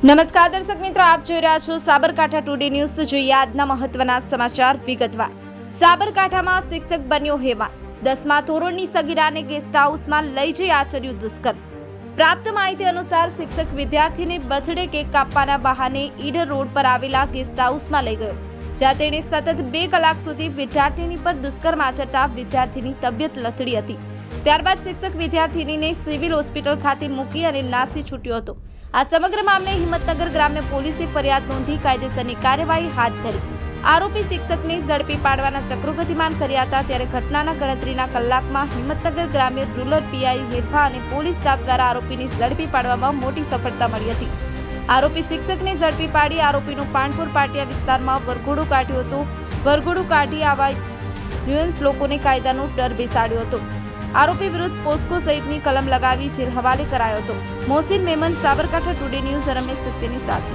નમસ્કાર દર્શક મિત્રો, આપ જોઈ રહ્યા છો સાબરકાંઠા ટુડે ન્યૂઝ। તો જોઈએ આજના મહત્વના સમાચાર વિગતવાર। સાબરકાંઠામાં શિક્ષક બન્યો હેવાન। 10મા ધોરણની સગીરાને ગેસ્ટ હાઉસમાં લઈ જઈ આચર્યું દુષ્કર્મ। પ્રાપ્ત માહિતી અનુસાર શિક્ષક વિદ્યાર્થીને બર્થડે કેક કાપવાના બહાને ઈડર રોડ પર આવેલા ગેસ્ટ હાઉસમાં લઈ ગયો, જ્યાં તેણે સતત 2 કલાક સુધી વિદ્યાર્થીની પર દુષ્કર્મ આચરતા વિદ્યાર્થીની તબિયત લથડી હતી। ત્યારબાદ શિક્ષક વિદ્યાર્થીનીને સિવિલ હોસ્પિટલ ખાતે મૂકી અને નાસી છૂટ્યો હતો। આ સમગ્ર મામલે હિંમતનગર ગ્રામ્ય પોલીસે ફરિયાદ નોંધી કાયદેસરની કાર્યવાહી હાથ ધરી આરોપી શિક્ષકને ઝડપી પાડવાના ચક્રો ગતિમાન કર્યા હતા। ત્યારે ઘટનાના ગણતરીના કલાકમાં હિંમતનગર ગ્રામ્ય રૂરલ પીઆઈ હેરફા અને પોલીસ સ્ટાફ દ્વારા આરોપીને ઝડપી પાડવામાં મોટી સફળતા મળી હતી। આરોપી શિક્ષકને ઝડપી પાડી આરોપીનું પાનપુર પાટિયા વિસ્તારમાં વરઘોડું કાઢ્યું હતું। વરઘોડું કાઢી આવા ન્યુઅન્સ લોકોને કાયદાનો ડર બેસાડ્યો હતો। આરોપી વિરુદ્ધ પોસ્કો સહિતની કલમ લગાવી જેલ હવાલે કરાયો હતો। મોહસિન મેમન, સાબરકાંઠા ટુડે ન્યૂઝ, રમેશ સત્યની સાથે।